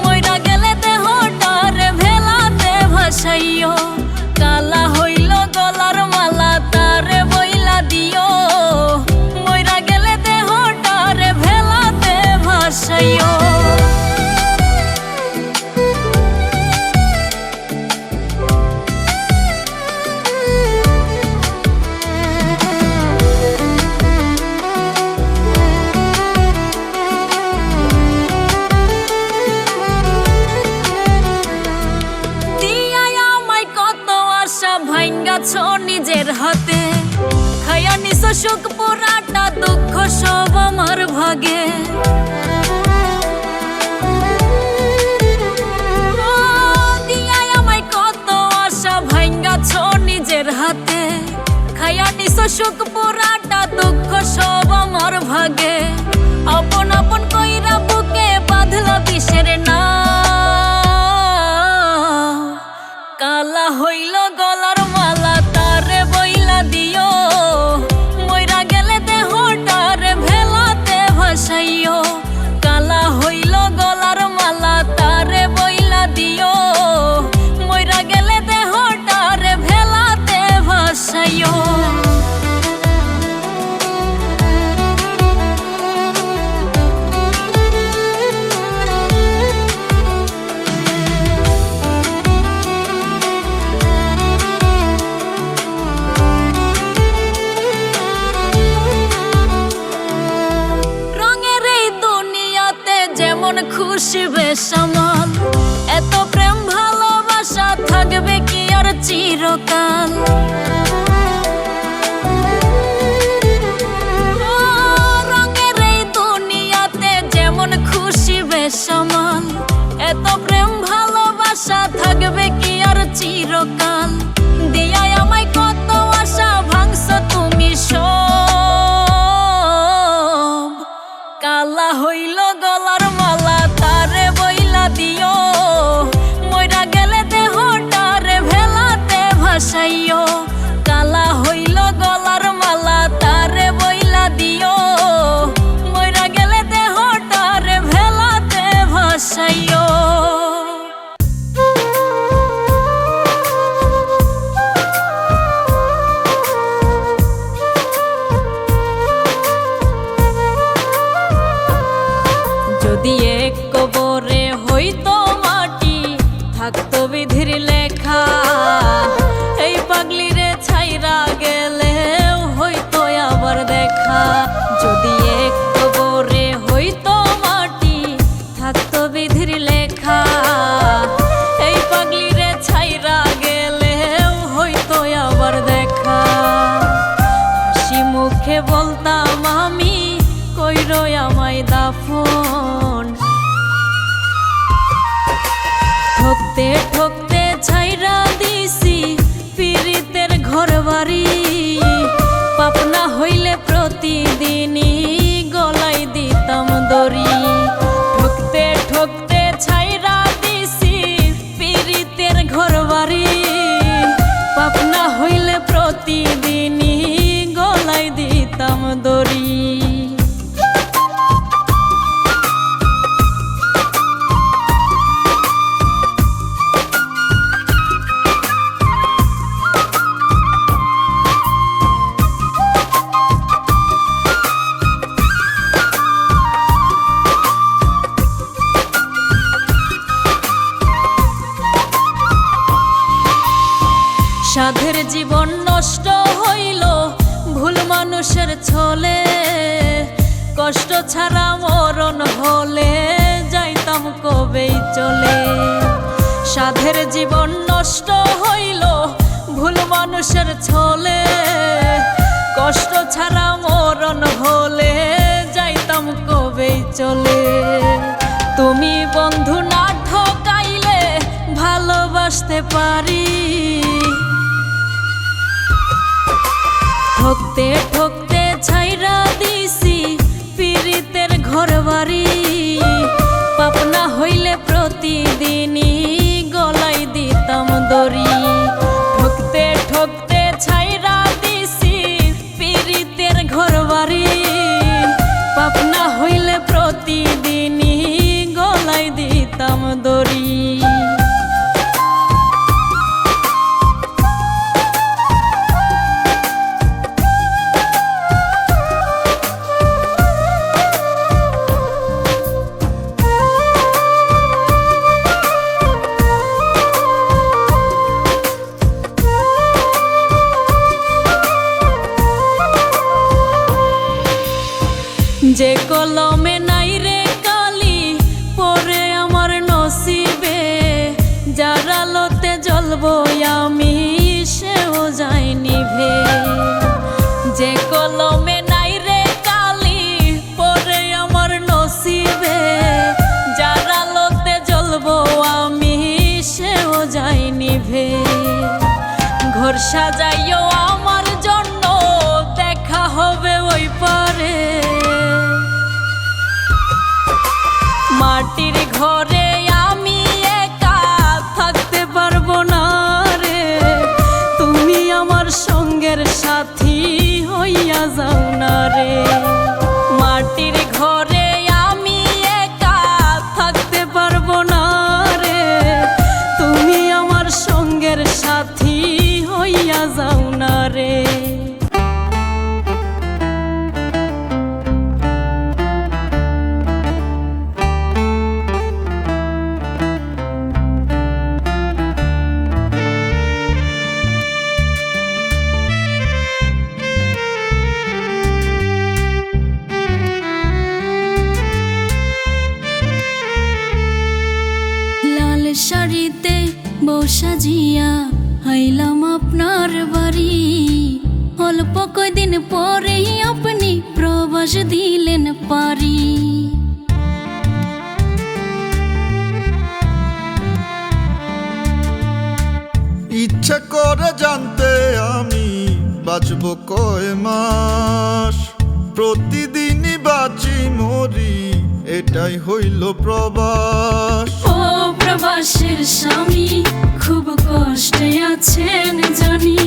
মইরা গেলে দেহটারে ভেলাতে ভাসাইও। কালা হইল গলার মালা তারে বইলা দিও, মইরা গেলে দেহটারে ভেলাতে ভাসাইও। ভাঙ্গাছ নিজের হাতে, খায়া নিছ সুখ পোড়াটা দুঃখ সব আমার ভাগে। দিয়াই আমায় কত আশা ভাঙ্গাছ নিজের হাতে, খায়া নিছ সুখ পোড়াটা দুঃখ সব আমার ভাগে। আপন আপন কইরা বুকে বাঁধলা বিষের না, কালা হইল গলার মালা তারে বইলা দিও, মইরা গেলে দেহটারে ভেলাতে ভাসাইও। কালা হইল গলার মালা তারে বইলা দিও, মইরা গেলে দেহটারে ভেলাতে ভাসাইও। খুশি বেসামাল, এত প্রেম ভালোবাসা থাকবে কি আর চিরকাল। রঙের এই দুনিয়াতে যেমন খুশি বেসামাল, এত প্রেম ভালোবাসা থাকবে কি আর চিরকাল। দিয়াই আমায় কত আশা ভাঙছ তুমি সব, কালা হইল গলার মালা তারে বইলা দিও, মইরা গেলে দেহটারে ভেলাতে ভাসাইও। কালা হইল গলার মালা তারে বইলা দিও, মইরা গেলে দেহটারে ভেলাতে ভাসাইও। যদি এক কবরে হইতো মাটি, থাকতো বিধির লেখা, এই পাগলিরে ছাইরা গেলে হইতো আবার দেখা। যদি এক কবরে হইতো মাটি, থাকতো বিধির লেখা, এই পাগলিরে ছাইরা গেলে হইতো আবার দেখা। হাসি মুখে বলতাম আমি কইরো আমায় দাফন, ঠকতে ঠকতে ছাইরা দিছি পীড়িতের ঘর বাড়ি। পাপনা হইলে প্রতিদিনই গলাই দিতাম দড়ি, ঠকতে ঠকতে ছাইরা দিছি পীড়িতের ঘর বাড়ি। পাপনা হইলে প্রতিদিনই গলাই দিতাম দড়ি। সাধের জীবন নষ্ট হইল ভুল মানুষের ছলে, কষ্ট ছাড়া মরণ হলে যাইতাম কবেই চলে। সাধের জীবন নষ্ট হইল ভুল মানুষের ছলে, কষ্ট ছাড়া মরণ হলে যাইতাম হইলাম কবেই চলে। তুমি বন্ধু না ঠকাইলে ভালোবাসতে পারি, ঠকতে ঠকতে ছাইরা দিছি পীড়িতের ঘর বাড়ি। পাপ না হইলে প্রতিদিনই গলাই দিতাম দড়ি, ঠকতে ঠকতে ছাইরা দিছি পীড়িতের ঘর বাড়ি। পাপ না হইলে প্রতিদিনই গলাই দিতাম দড়ি। যে কলমে নাই রে কালি পরে আমার নসিবে, যার আলোতে জ্বলবো আমি সেও যায় নিভে। যে কলমে নাই রে কালি পরে আমার নসিবে, যার আলোতে জ্বলবো আমি সেও যায় নিভে। ঘর সাজাইও আমার জন্য দেখা হবে ওই পারে, মাটির ঘরে আমি একা থাকতে পারবো না রে। তুমি আমার সঙ্গের সাথী হইয়া যাও না রে। মাটির ঘরে আমি একা থাকতে পারবো না রে। তুমি আমার সঙ্গের সাথী হইয়া যাও না রে। শাড়িতে বউ সাজিয়া আইলাম আপনার বাড়ি, অল্প কয়দিন পরেই আপনি প্রবাস দিলেন পারি। ইচ্ছা করে জানতে আমি বাঁচব কয় মাস, প্রতিদিনই বাঁচি মরি এটাই হইল প্রবাস। ও প্রবাসের স্বামী খুব কষ্টে আছেন জানি,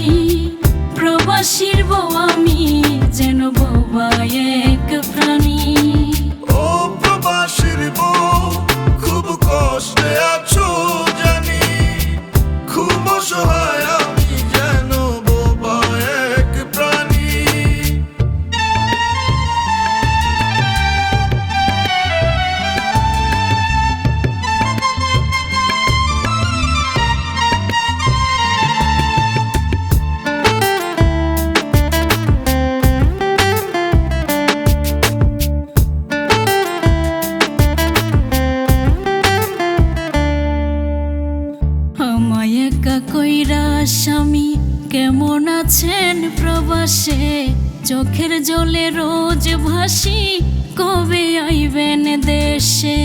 প্রবাসীর বউ আমি যেন বোবা এক প্রাণী। ও প্রবাসীর বউ খুব কষ্টে আছো জানি, খুব অসহায় আমি যেন বোবা এক প্রাণী। আমায় একা কইরা স্বামী কেমন আছেন প্রবাসে, চোখের জলে রোজ ভাসি কবে আইবেন দেশে।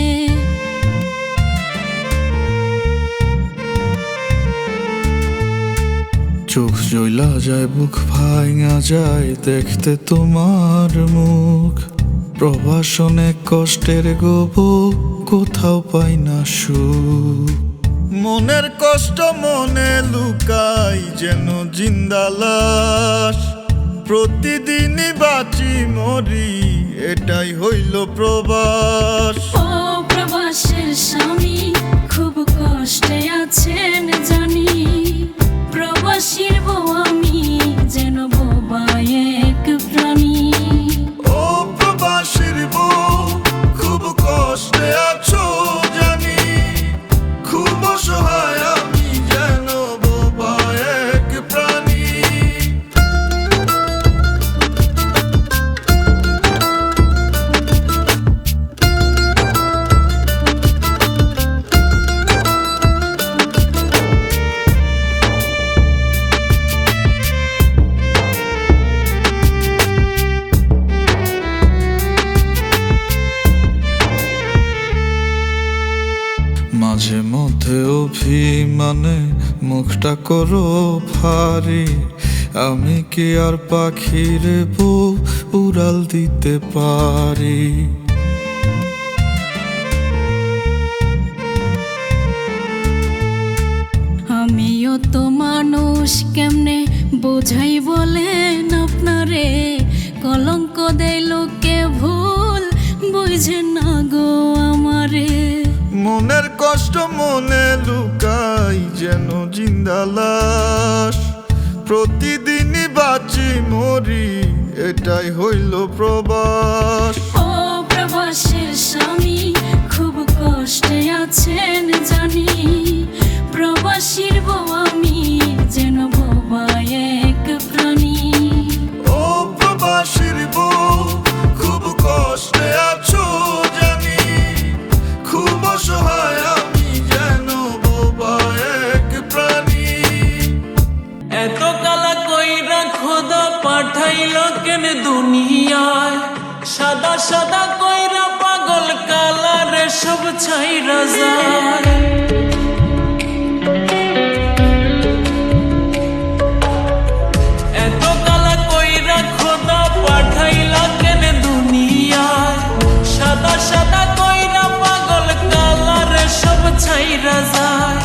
চোখ জ্বলা যায় বুক ভাঙা যায় দেখতে তোমার মুখ, প্রবাসনে কষ্টের গোব কোথাও পাই না সুখ। মনের কষ্ট মনে লুকাই যেন জিন্দা লাশ, প্রতিদিনই বাঁচি মরি এটাই হইল প্রবাস। ও প্রবাসের স্বামী খুব কষ্টে আছেন জানি, প্রবাসীর বউ আমি যেন বোবা এক প্রাণী। ও প্রবাসীর বউ খুব কষ্টে আছো জানি, খুব অসহায় আমি যেন বোবা এক প্রাণী। মধ্যে অভিমানে মুখটা করো ভারী, আমি কি আর পাখির বউ উড়াল দিতে পারি? আমিও তো মানুষ, কেমনে বোঝাই বলেন আপনারে? কলঙ্ক দেয় লোকে ভুল, বুঝে না গো আমারে। মনের কষ্ট মনে লুকাই যেন জিন্দা লাশ, প্রতিদিনই বাঁচি মরি, এটাই হইল প্রবাস। ও প্রবাসের স্বামী খুব কষ্টে আছেন জানি, প্রবাসীর বউ আমি যেন বোবা এক প্রাণী। ও প্রবাসীর বউ খুব কষ্টে আছো জানি, খুব অসহায় আমি যেন বোবা এক প্রাণী। এত কালা কইরা খোদা পাঠাইল কেন দুনিয়ায়, সাদা সাদা কইরা পাগল কালারে সব ছাইরা যায়। এত কালা কইরা খোদা পাঠাইল কেন দুনিয়ায়, সাদা সাদা কইরা পাগল কালারে সব ছাইরা যায়।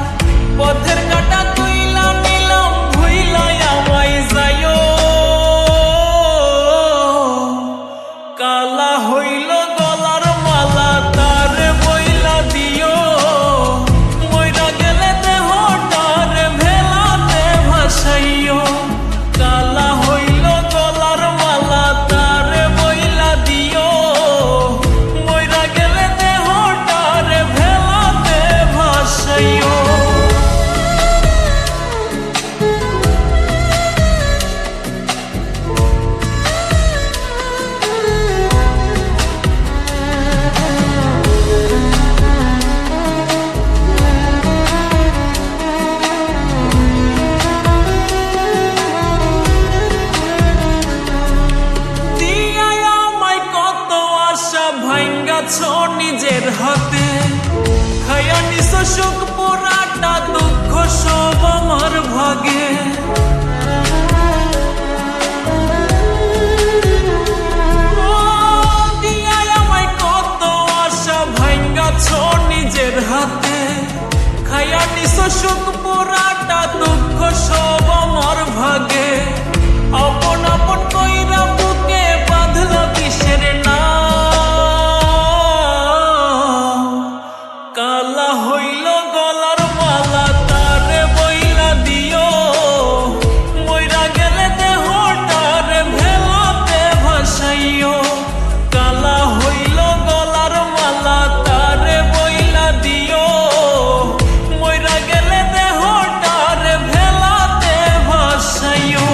পথের কাটা তুইলা নিলাম ভুইলা আমায় যাইও, কালা হইল গলার মালা তার বইলা দিও, মইরা গেলে দেহটার ভেলাতে ভাসাইও। কালা হইল গলার মালা তার বইলা দিও, মইরা গেলে দেহটার ভেলাতে ভাসাইও। দিয়াই আমায় কত আশা ভাঙ্গাছ নিজের হাতে, খায়া নিছ সুখ পোড়াটা দুঃখ সব আমার ভাগে। ও দিয়াই আমায় কত আশা ভাঙ্গাছ নিজের হাতে, খায়া নিছ সুখ পোড়াটা দুঃখ সব আমার ভাগে। আপন আপন কইরা বুকে বাঁধলা কিসের নাম, কালা হইল গলার মালা তারে বইলা দিও, মইরা গেলে দেহটারে ভেলাতে ভাসাইও। কালা হইল গলার মালা তারে বইলা দিও, মইরা গেলে দেহটারে ভেলাতে ভাসাইও।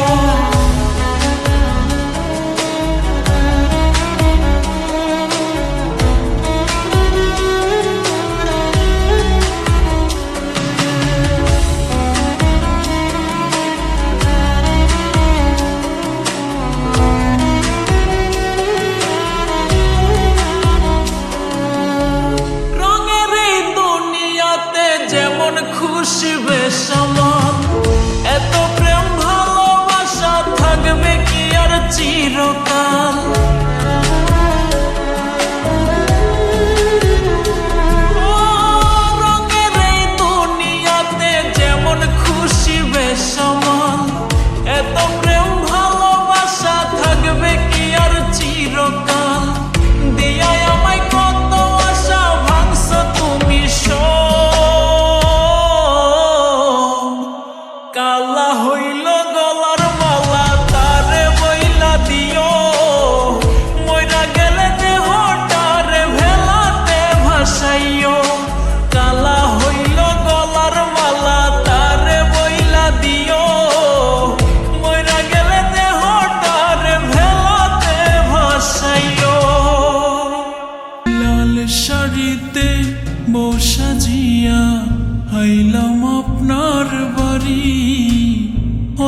রঙের এই দুনিয়াতে যেমন খুশি বেসামাল, এত প্রেম ভালোবাসা থাকবে কি আর চিরকাল? ও রঙের এই দুনিয়াতে যেমন খুশি বেসামাল, এত প্রেম ভালোবাসা থাকবে কি আর চিরকাল? দিয়াই আমায় কত আশা ভাঙছ তুমি সব, কালা হইল গলার মালা তারে বইলা দিও, মইরা গেলে দেহটারে ভেলাতে ভাসাইও। কালা হইল গলার মালা তারে বইলা দিও, মইরা গেলে দেহটারে ভেলাতে ভাসাইও। লাল শাড়িতে বউ সাজিয়া আইলাম আপনার বাড়ি,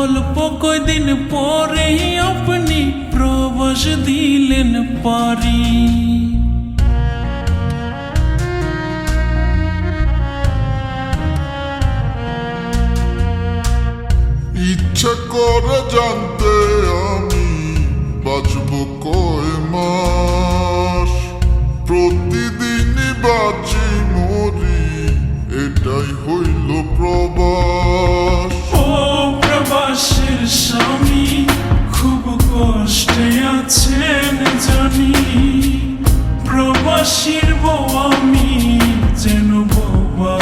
অল্প কয়দিন পরে আপনি প্রবাস দিলেন পারি। পরে জানতে আমি বাঁচব কয় মাস। প্রতিদিনই বাঁচি মরি, এটাই হইল প্রবাস। ও প্রবাসের স্বামী খুব কষ্টে আছেন জানি, প্রবাসীর বউ আমি যেন বোবা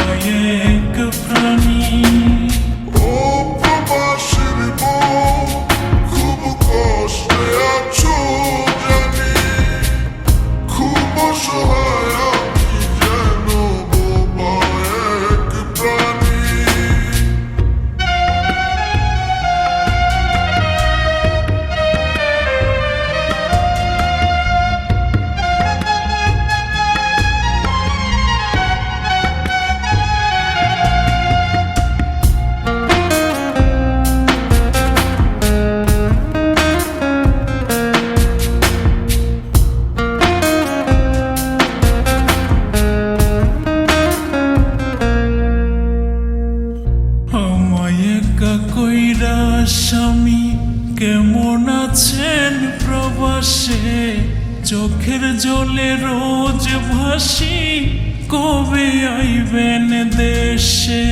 এক প্রাণী। ও প্রবাসীর বউ খুব কষ্টে আছো জানি, খুব অসহায় আমি যেন বোবা এক প্রাণী। আমায় একা কইরা স্বামী কেমন আছেন প্রবাসে, চোখের জলে রোজ ভাসি কবে আইবেন দেশে।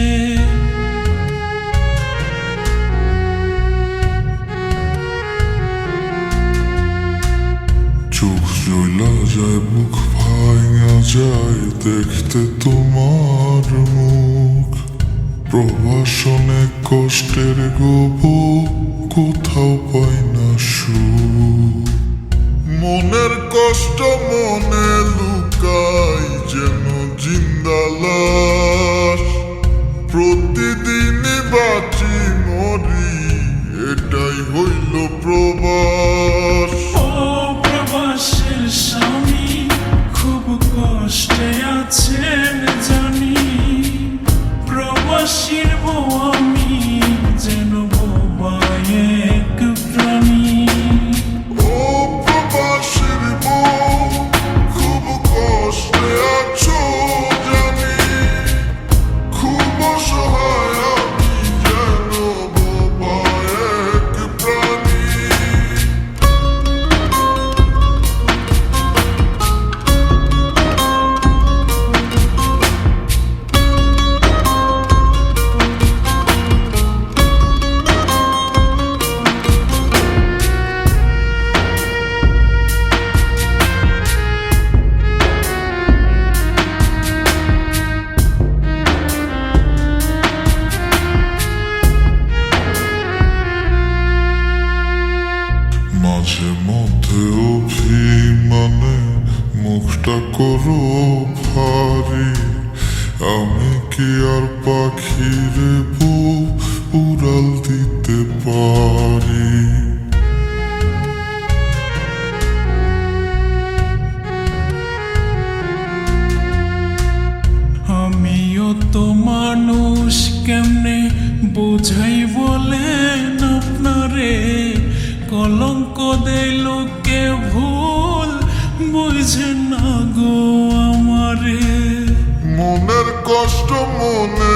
চোখ জ্বলা যায়, বুক ভাঙা যায় দেখতে তোমার মুখ। প্রবাসনে কষ্টের গোব কোথাও পাই না সুখ। মনের কষ্ট মনে লুকাই যেন জিন্দা লাশ। প্রতিদিনই বাঁচি মরি, এটাই হইল প্রবাস। ও প্রবাসের স্বামী খুব কষ্টে আছেন জানি, প্রবাসীর বউ আমি যেন বোবা এক প্রাণী। ও প্রবাসীর বউ খুব কষ্টে আছো জানি, খুব অসহায় আমি যেন বোবা এক প্রাণী। মাঝে মধ্যে অভিমানে মুখটা করো ভারী, আমি কি আর পাখিরে বউ উড়াল দিতে পারি। আমিও তো মানুষ, কেমনে বোঝাই বলেন আপনারে, কলঙ্ক দেয় লোকে ভুল বুঝে না গো আমারে। মনের কষ্ট মনে